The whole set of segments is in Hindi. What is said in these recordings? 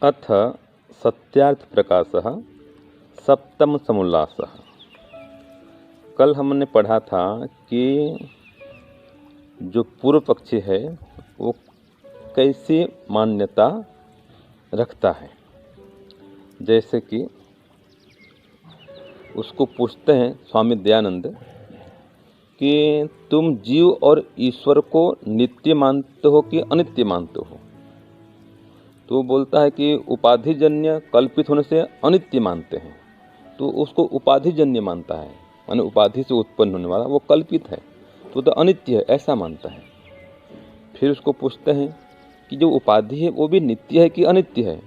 अथ सत्यार्थप्रकाशः सप्तमसमुल्लासः। कल हमने पढ़ा था कि जो पूर्व पक्षी है वो कैसी मान्यता रखता है। जैसे कि उसको पूछते हैं स्वामी दयानंद कि तुम जीव और ईश्वर को नित्य मानते हो कि अनित्य मानते हो। तो वो बोलता है कि उपाधिजन्य कल्पित होने से अनित्य मानते हैं, तो उसको उपाधिजन्य मानता है, माने उपाधि से उत्पन्न होने वाला वो कल्पित है, तो अनित्य है ऐसा मानता है। फिर उसको पूछते हैं कि जो उपाधि है वो भी नित्य है कि अनित्य है।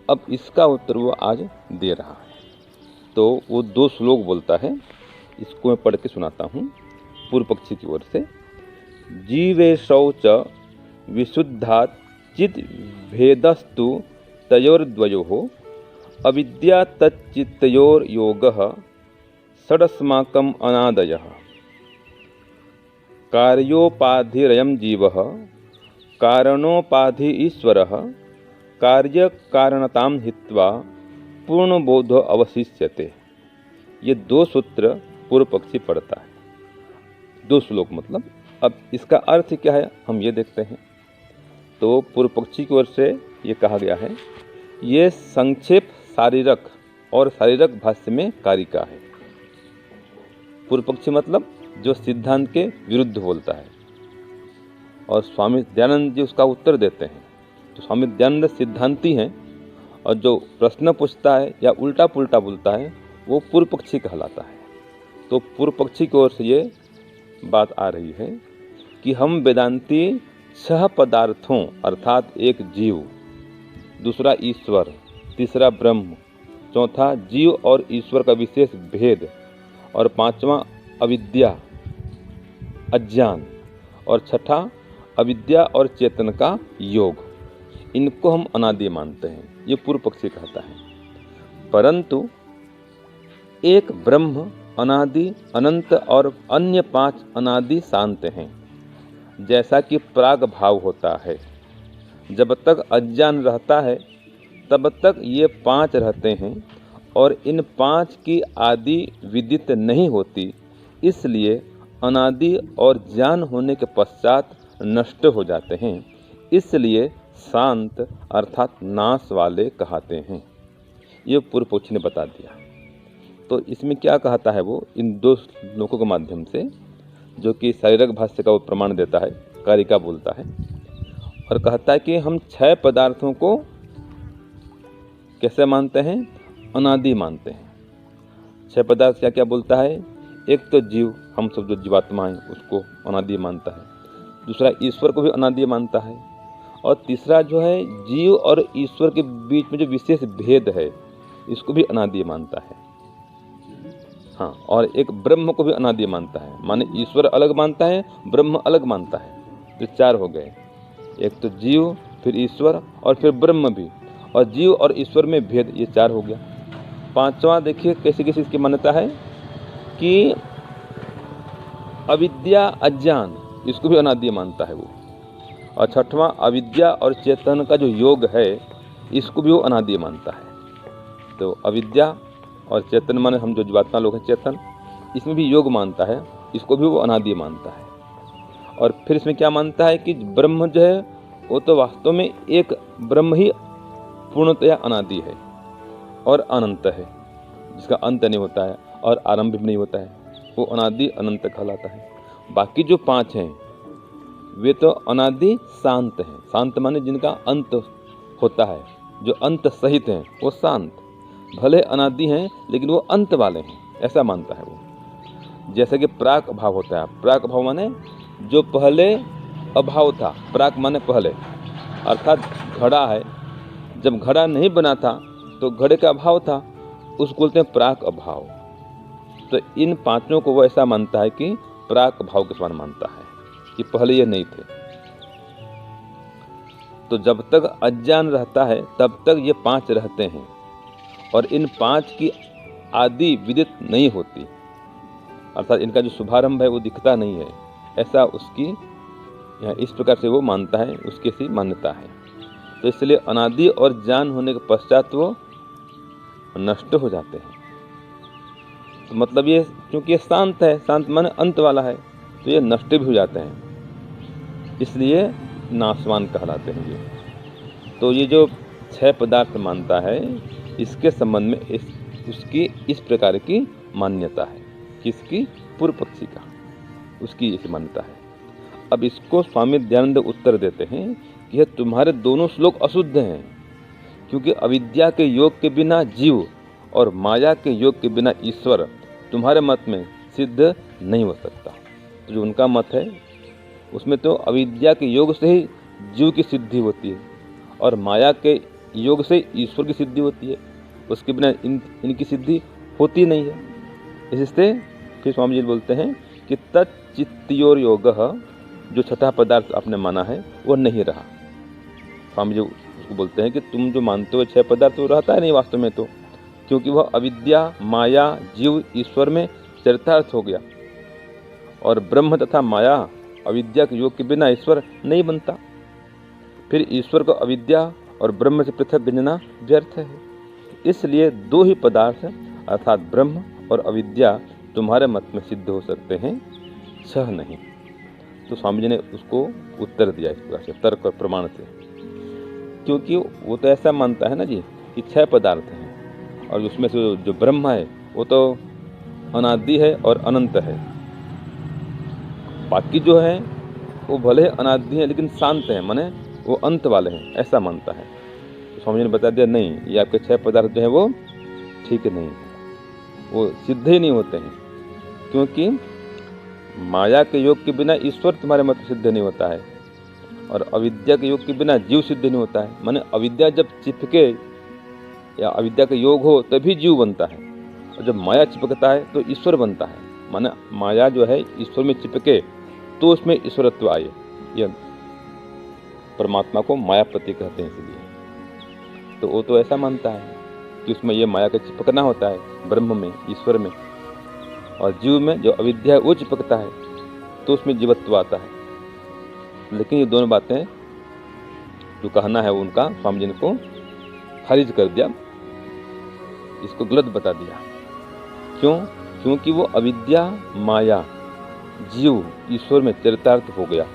अब इसका उत्तर वो आज दे रहा है। तो वो 2 श्लोक बोलता है, इसको मैं पढ़ के सुनाता हूँ पूर्व पक्षी की ओर से। जीवेशौ च विशुद्धात् चित् भेदस्तु तयोर्द्वयोः अविद्या तच्चित्तयोर्योगः षडस्माकम् अनादयः कार्योपाधिरयं जीवः कारणोपाधि ईश्वरः कार्यकारणतां हित्वा पूर्णबोधो अवशिष्यते। ये 2 सूत्र पूर्व पक्षी पढ़ता है। 2 श्लोक मतलब। अब इसका अर्थ क्या है हम ये देखते हैं। तो पूर्व पक्षी की ओर से ये कहा गया है, ये संक्षेप शारीरक और शारीरक भाष्य में कारिका है। पूर्व पक्षी मतलब जो सिद्धांत के विरुद्ध बोलता है, और स्वामी दयानंद जी उसका उत्तर देते हैं। तो स्वामी दयानंद सिद्धांती हैं, और जो प्रश्न पूछता है या उल्टा पुल्टा बोलता है वो पूर्व पक्षी कहलाता है। तो पूर्व पक्षी की ओर से ये बात आ रही है कि हम वेदांती 6 पदार्थों अर्थात एक जीव, दूसरा ईश्वर, तीसरा ब्रह्म, चौथा जीव और ईश्वर का विशेष भेद, और 5वां अविद्या अज्ञान, और 6ठा अविद्या और चेतन का योग, इनको हम अनादि मानते हैं। ये पूर्व पक्षी कहता है। परंतु एक ब्रह्म अनादि अनंत और अन्य 5 अनादि शांत हैं। जैसा कि प्राग भाव होता है, जब तक अज्ञान रहता है तब तक ये 5 रहते हैं, और इन 5 की आदि विदित नहीं होती, इसलिए अनादि और ज्ञान होने के पश्चात नष्ट हो जाते हैं, इसलिए शांत अर्थात नाश वाले कहते हैं। ये पूर्व पक्षी ने बता दिया। तो इसमें क्या कहता है वो इन 2 श्लोकों के माध्यम से, जो कि शारीरक भाष्य का वो प्रमाण देता है, कारिका बोलता है, और कहता है कि हम 6 पदार्थों को कैसे मानते हैं, अनादि मानते हैं। 6 पदार्थ क्या क्या बोलता है। एक तो जीव, हम सब जो जीवात्मा हैं उसको अनादि मानता है। दूसरा ईश्वर को भी अनादि मानता है, और तीसरा जो है जीव और ईश्वर के बीच में जो विशेष भेद है इसको भी अनादि मानता है। हाँ, और एक ब्रह्म को भी अनादि मानता है, माने ईश्वर अलग मानता है, ब्रह्म अलग मानता है। तो 4 हो गए। एक तो जीव, फिर ईश्वर, और फिर ब्रह्म भी, और जीव और ईश्वर में भेद, ये 4 हो गया। 5वां देखिए कैसे कैसे इसकी मान्यता है कि अविद्या अज्ञान, इसको भी अनादि मानता है वो। और 6वां अविद्या और चेतन का जो योग है इसको भी वो अनादि मानता है। तो अविद्या और चेतन माने हम जो जीवात्मा लोग हैं चेतन, इसमें भी योग मानता है, इसको भी वो अनादि मानता है। और फिर इसमें क्या मानता है कि ब्रह्म जो है वो तो वास्तव में एक ब्रह्म ही पूर्णतया अनादि है और अनंत है, जिसका अंत नहीं होता है और आरंभ भी नहीं होता है, वो अनादि अनंत कहलाता है। बाकी जो 5 हैं वे तो अनादि शांत हैं। शांत माने जिनका अंत होता है, जो अंत सहित हैं वो शांत, भले अनादि हैं लेकिन वो अंत वाले हैं, ऐसा मानता है वो। जैसे कि प्राक अभाव होता है। प्राक अभाव माने जो पहले अभाव था, प्राक माने पहले, अर्थात घड़ा है, जब घड़ा नहीं बना था तो घड़े का अभाव था, उसको बोलते हैं प्राक अभाव। तो इन 5 को वो ऐसा मानता है कि प्राक भाव के समान मानता है कि पहले ये नहीं थे। तो जब तक अज्ञान रहता है तब तक ये 5 रहते हैं, और इन 5 की आदि विदित नहीं होती, अर्थात इनका जो शुभारंभ है वो दिखता नहीं है, ऐसा उसकी इस प्रकार से वो मानता है, उसकी सी मान्यता है। तो इसलिए अनादि और ज्ञान होने के पश्चात वो नष्ट हो जाते हैं। तो मतलब ये, क्योंकि ये शांत है, शांत माने अंत वाला है, तो ये नष्ट भी हो जाते हैं, इसलिए नाशवान कहलाते हैं ये। तो ये जो 6 पदार्थ मानता है, इसके संबंध में उसकी इस प्रकार की मान्यता है। किसकी? पूर्व पक्षी का, उसकी इस मान्यता है। अब इसको स्वामी दयानंद उत्तर देते हैं कि यह तुम्हारे दोनों श्लोक अशुद्ध हैं, क्योंकि अविद्या के योग के बिना जीव और माया के योग के बिना ईश्वर तुम्हारे मत में सिद्ध नहीं हो सकता। तो जो उनका मत है उसमें तो अविद्या के योग से ही जीव की सिद्धि होती है और माया के योग से ईश्वर की सिद्धि होती है, उसके बिना इनकी सिद्धि होती नहीं है। इससे फिर स्वामी जी बोलते हैं कि तच्चित्तयोर योग, जो छठा पदार्थ आपने माना है वो नहीं रहा। स्वामी जी उसको बोलते हैं कि तुम जो मानते हो 6 पदार्थ वो रहता है नहीं वास्तव में, तो क्योंकि वह अविद्या, माया, जीव, ईश्वर में चरितार्थ हो गया, और ब्रह्म तथा माया अविद्या के योग के बिना ईश्वर नहीं बनता। फिर ईश्वर को अविद्या और ब्रह्म से पृथक गिनना व्यर्थ है। इसलिए 2 ही पदार्थ अर्थात ब्रह्म और अविद्या तुम्हारे मत में सिद्ध हो सकते हैं, 6 नहीं। तो स्वामी जी ने उसको उत्तर दिया इस प्रकार से, तर्क और प्रमाण से, क्योंकि वो तो ऐसा मानता है ना जी कि 6 पदार्थ हैं, और उसमें से जो ब्रह्म है वो तो अनादि है और अनंत है। बाकी जो है वो भले अनादि है लेकिन शांत है, माने वो अंत वाले हैं, ऐसा मानता है। तो स्वामी जी ने बता दिया नहीं, ये आपके 6 पदार्थ जो है वो ठीक नहीं है, वो सिद्ध ही नहीं होते हैं, क्योंकि माया के योग के बिना ईश्वर तुम्हारे मत सिद्ध नहीं होता है, और अविद्या के योग के बिना जीव सिद्ध नहीं होता है। माने अविद्या जब चिपके या अविद्या का योग हो तभी जीव बनता है, और जब माया चिपकता है तो ईश्वर बनता है। माने माया जो है ईश्वर में चिपके तो उसमें ईश्वरत्व आए। यह परमात्मा को मायापति कहते हैं इसलिए। तो वो तो ऐसा मानता है कि उसमें ये माया का चिपकना होता है, ब्रह्म में, ईश्वर में, और जीव में जो अविद्या है वो चिपकता है तो उसमें जीवत्व आता है। लेकिन ये दोनों बातें जो कहना है उनका स्वामी जी ने को खारिज कर दिया, इसको गलत बता दिया। क्यों? क्योंकि वो अविद्या, माया, जीव, ईश्वर में चरितार्थ हो गया।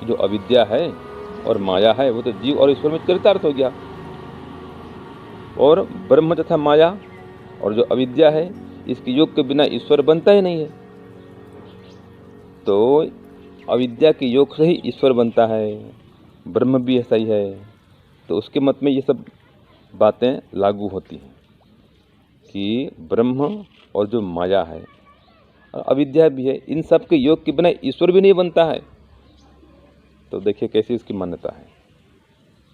जो अविद्या है और माया है वो तो जीव और ईश्वर में चरितार्थ हो गया, और ब्रह्म तथा माया और जो अविद्या है इसके योग के बिना ईश्वर बनता ही नहीं है। तो अविद्या के योग से ही ईश्वर बनता है, ब्रह्म भी ऐसा ही है। तो उसके मत में ये सब बातें लागू होती हैं कि ब्रह्म और जो माया है और अविद्या भी है, इन सब के योग के बिना ईश्वर भी नहीं बनता है। तो देखिए कैसी इसकी मान्यता है।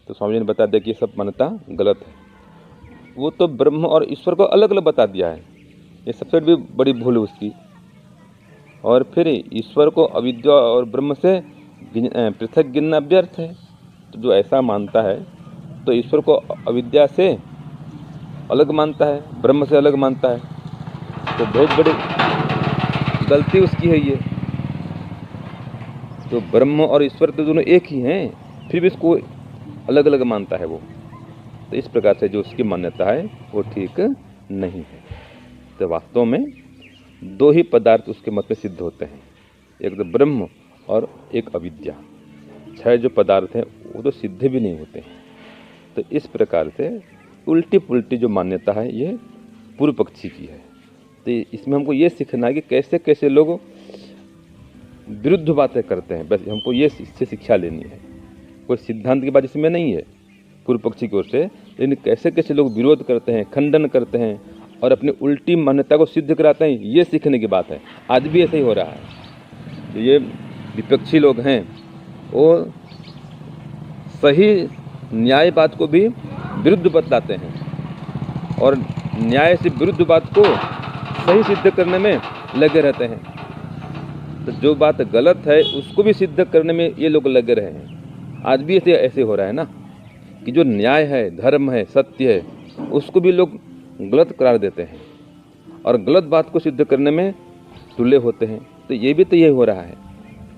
तो स्वामी जी ने बता दिया कि ये सब मान्यता गलत है। वो तो ब्रह्म और ईश्वर को अलग अलग बता दिया है, ये सबसे भी बड़ी भूल है उसकी। और फिर ईश्वर को अविद्या और ब्रह्म से पृथक गिनना व्यर्थ है। तो जो ऐसा मानता है तो ईश्वर को अविद्या से अलग मानता है, ब्रह्म से अलग मानता है, तो बहुत बड़ी गलती उसकी है ये। तो ब्रह्म और ईश्वर तो दोनों एक ही हैं, फिर भी इसको अलग अलग मानता है वो। तो इस प्रकार से जो उसकी मान्यता है वो ठीक नहीं है। तो वास्तव में 2 ही पदार्थ उसके मत में सिद्ध होते हैं, एक तो ब्रह्म और एक अविद्या। 6 जो पदार्थ हैं वो तो सिद्ध भी नहीं होते हैं। तो इस प्रकार से उल्टी पुल्टी जो मान्यता है ये पूर्व पक्षी की है। तो इसमें हमको ये सीखना है कि कैसे कैसे लोग विरुद्ध बातें करते हैं, बस हमको ये इससे शिक्षा लेनी है। कोई सिद्धांत की बात इसमें नहीं है पूर्व पक्षी की ओर से, लेकिन कैसे कैसे लोग विरोध करते हैं, खंडन करते हैं और अपनी उल्टी मान्यता को सिद्ध कराते हैं, ये सीखने की बात है। आज भी ऐसा ही हो रहा है। तो ये विपक्षी लोग हैं वो सही न्याय बात को भी विरुद्ध बतलाते हैं, और न्याय से विरुद्ध बात को सही सिद्ध करने में लगे रहते हैं। तो जो बात गलत है उसको भी सिद्ध करने में ये लोग लगे रहे हैं। आज भी ऐसे हो रहा है ना कि जो न्याय है, धर्म है, सत्य है, उसको भी लोग गलत करार देते हैं और गलत बात को सिद्ध करने में तुले होते हैं। तो ये भी तो यही हो रहा है।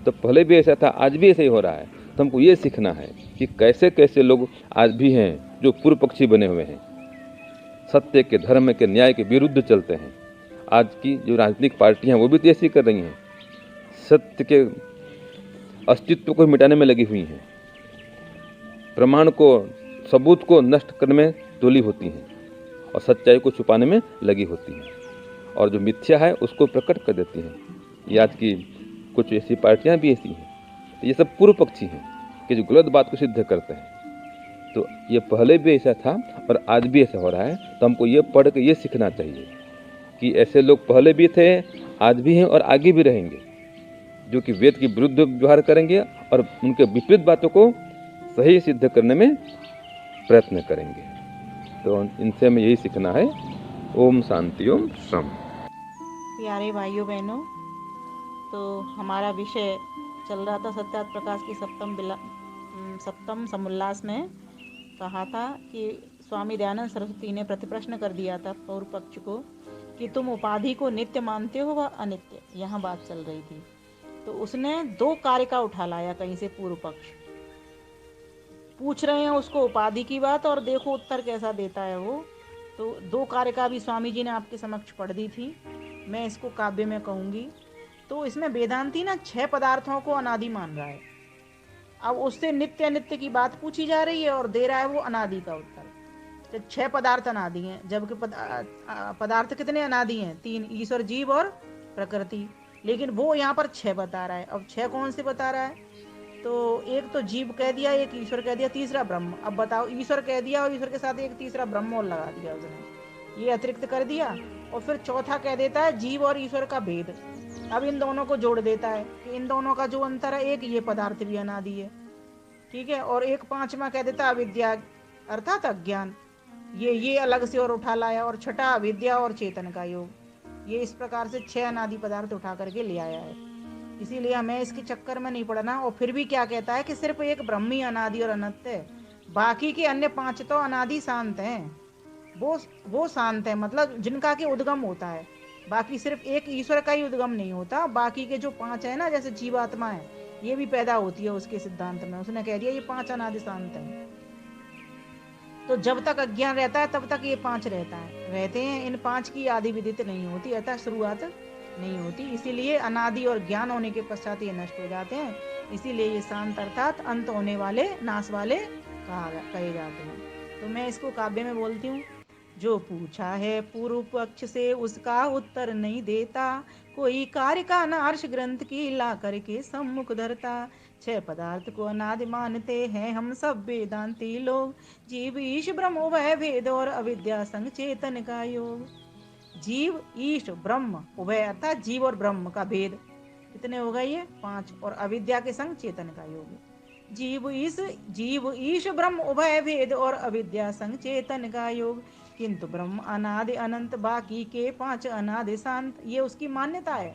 तो पहले भी ऐसा था, आज भी ऐसे ही हो रहा है। तो हमको ये सीखना है कि कैसे कैसे लोग आज भी हैं जो पूर्व पक्षी बने हुए हैं, सत्य के, धर्म के, न्याय के विरुद्ध चलते हैं। आज की जो राजनीतिक पार्टियां वो भी तो ऐसी कर रही हैं, सत्य के अस्तित्व को मिटाने में लगी हुई हैं, प्रमाण को, सबूत को नष्ट करने में तुली होती हैं और सच्चाई को छुपाने में लगी होती हैं, और जो मिथ्या है उसको प्रकट कर देती हैं। ये आज की कुछ ऐसी पार्टियां भी ऐसी हैं। तो ये सब पूर्व पक्षी हैं कि जो गलत बात को सिद्ध करते हैं। तो ये पहले भी ऐसा था और आज भी ऐसा हो रहा है। तो हमको ये पढ़ के ये सीखना चाहिए कि ऐसे लोग पहले भी थे, आज भी हैं और आगे भी रहेंगे, जो कि वेद के विरुद्ध व्यवहार करेंगे और उनके विपरीत बातों को सही सिद्ध करने में प्रयत्न करेंगे। तो इनसे हमें यही सीखना है। ओम शांति, ओम शम। प्यारे भाइयों बहनों, तो हमारा विषय चल रहा था सत्यार्थ प्रकाश की सप्तम समुल्लास में। कहा था कि स्वामी दयानंद सरस्वती ने प्रतिप्रश्न कर दिया था पूर्व पक्ष को कि तुम उपाधि को नित्य मानते हो व अनित्य, यहाँ बात चल रही थी। तो उसने दो कार्य का उठा लाया कहीं से पूर्व पक्ष, पूछ रहे हैं उसको उपाधि की बात और देखो उत्तर कैसा देता है वो। तो दो कार्य का भी स्वामी जी ने आपके समक्ष पढ़ दी थी, मैं इसको काव्य में कहूँगी। तो इसमें वेदांती ना 6 पदार्थों को अनादि मान रहा है। अब उससे नित्य अनित्य की बात पूछी जा रही है और दे रहा है वो अनादि का उत्तर। तो 6 पदार्थ अनादि हैं, जबकि पदार्थ कितने अनादि हैं? 3, ईश्वर, जीव और प्रकृति। लेकिन वो यहाँ पर 6 बता रहा है। अब 6 कौन से बता रहा है? तो एक तो जीव कह दिया, एक ईश्वर कह दिया, तीसरा ब्रह्म। अब बताओ, ईश्वर कह दिया और ईश्वर के साथ एक तीसरा ब्रह्म और लगा दिया उसने, ये अतिरिक्त कर दिया। और फिर चौथा कह देता है जीव और ईश्वर का भेद। अब इन दोनों को जोड़ देता है कि इन दोनों का जो अंतर है, एक ये पदार्थ भी अनादि है, ठीक है। और एक पांचवा कह देता है अविद्या अर्थात अज्ञान, ये अलग से और उठा लाया। और छठा अविद्या और चेतन का योग। ये इस प्रकार से 6 अनादि पदार्थ उठा करके ले आया है। इसीलिए हमें इसके चक्कर में नहीं पड़ना। और फिर भी क्या कहता है कि सिर्फ एक ब्रह्म ही अनादि और अनंत है, बाकी के अन्य 5 तो अनादि शांत हैं। वो शांत है, मतलब जिनका के उद्गम होता है। बाकी सिर्फ एक ईश्वर का ही उद्गम नहीं होता, बाकी के जो 5 है ना, जैसे जीवात्मा है, ये भी पैदा होती है उसके सिद्धांत में। उसने कह दिया ये 5 अनादि शांत हैं। तो जब तक अज्ञान रहता है तब तक ये 5 रहते हैं। इन 5 की आदि विदित नहीं होती, अतः शुरुआत नहीं होती। इसीलिए अनादि और ज्ञान होने के पश्चात ये नष्ट हो जाते हैं। इसीलिए ये शांत अर्थात अंत होने वाले, नाश वाले कहे जाते हैं। तो मैं इसको काव्य में बोलती हूँ। जो पूछा है पूर्व पक्ष से उसका उत्तर नहीं देता, कोई कार्य का नार्ष ग्रंथ की ला करके सम्मुख धरता। 6 पदार्थ को अनादि मानते हैं हम सब वेदांती लोग, जीव ईश ब्रह्म उभय भेद और अविद्या संग चेतन का योग। जीव ईश ब्रह्म उभय अर्थात जीव और ब्रह्म का भेद, कितने हो गए? ये 5। और अविद्या के संग चेतन का योग। जीव ईश ब्रह्म उभय भेद और अविद्या संग चेतन का योग। किंतु ब्रह्म अनादि अनंत, बाकी के 5 अनादि शांत। ये उसकी मान्यता है।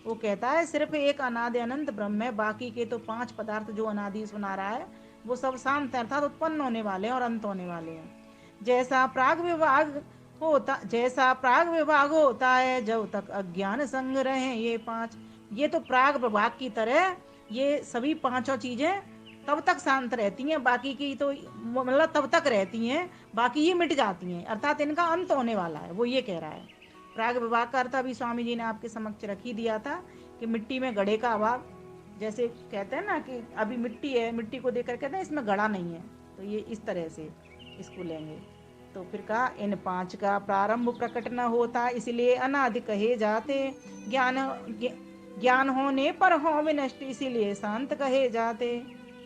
वो कहता है सिर्फ एक अनादि अनंत ब्रह्म है, बाकी के तो 5 पदार्थ जो अनादि सुना रहा है वो सब शांत है, अर्थात उत्पन्न होने वाले हैं और अंत होने वाले हैं। जैसा प्राग विभाग होता है जब तक अज्ञान संग रहे ये 5। ये तो प्राग विभाग की तरह ये सभी 5 चीजें तब तक शांत रहती हैं, बाकी की तो मतलब तब तक रहती हैं, बाकी ये मिट जाती हैं, अर्थात इनका अंत होने वाला है, वो ये कह रहा है। प्राग विभाग का अर्थ अभी स्वामी जी ने आपके समक्ष रख ही दिया था कि मिट्टी में घड़े का अभाव। जैसे कहते हैं ना कि अभी मिट्टी है, मिट्टी को देखकर कहते हैं इसमें घड़ा नहीं है, तो ये इस तरह से इसको लेंगे। तो फिर कहा इन 5 का प्रारंभ प्रकट न होता, इसलिए अनादि कहे जाते। ज्ञान होने पर हो विनष्ट, इसीलिए शांत कहे जाते।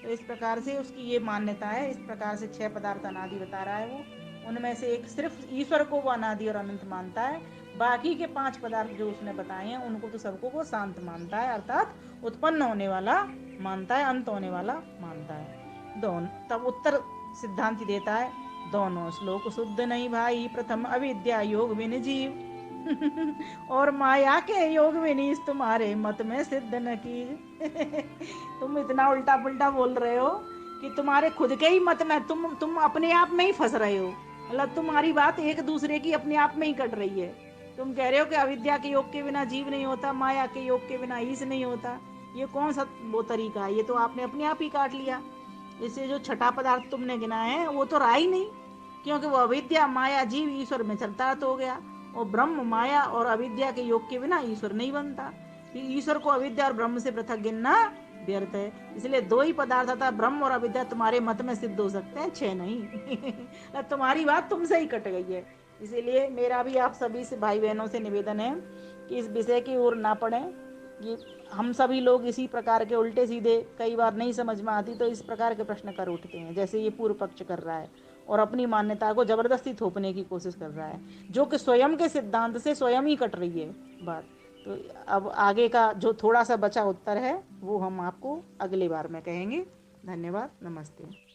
तो इस प्रकार से उसकी ये मान्यता है। इस प्रकार से 6 पदार्थ अनादि बता रहा है वो। उनमें से एक सिर्फ ईश्वर को वो अनादि और अनंत मानता है, बाकी के 5 पदार्थ जो उसने बताए हैं उनको तो सबको वो शांत मानता है, अर्थात उत्पन्न होने वाला मानता है, अंत होने वाला मानता है। दोनों तब उत्तर सिद्धांति देता है, दोनों श्लोक शुद्ध नहीं भाई, प्रथम अविद्या योग विन जीव और माया के योग विनीस तुम्हारे मत में सिद्ध न की। तुम इतना उल्टा पुल्टा बोल रहे हो कि तुम्हारे खुद के ही मत में तुम अपने आप में ही फंस रहे हो। मतलब तुम्हारी बात एक दूसरे की अपने आप में ही कट रही है। तुम कह रहे हो कि अविद्या के योग के बिना जीव नहीं होता, माया के योग के बिना ईश नहीं होता, ये कौन सा वो तरीका है, ये तो आपने अपने आप ही काट लिया। इससे जो छठा पदार्थ तुमने गिना है वो तो रहा ही नहीं, क्योंकि वो अविद्या माया जीव ईश्वर में चरितार्थ हो गया, और ब्रह्म माया और अविद्या के योग के बिना ईश्वर नहीं बनता। ईश्वर को अविद्या और ब्रह्म से पृथक गिनना व्यर्थ है। इसलिए दो ही पदार्थ था, ब्रह्म और अविद्या तुम्हारे मत में सिद्ध हो सकते हैं, 6 नहीं। तुम्हारी बात तुमसे ही कट गई है। इसीलिए मेरा भी आप सभी से भाई बहनों से निवेदन है कि इस विषय की ओर ना पड़ें। ये हम सभी लोग इसी प्रकार के उल्टे सीधे कई बार नहीं समझ में आती तो इस प्रकार के प्रश्न कर उठते हैं, जैसे ये पूर्व पक्ष कर रहा है और अपनी मान्यता को जबरदस्ती थोपने की कोशिश कर रहा है, जो कि स्वयं के सिद्धांत से स्वयं ही कट रही है बात। तो अब आगे का जो थोड़ा सा बचा उत्तर है वो हम आपको अगली बार में कहेंगे। धन्यवाद, नमस्ते।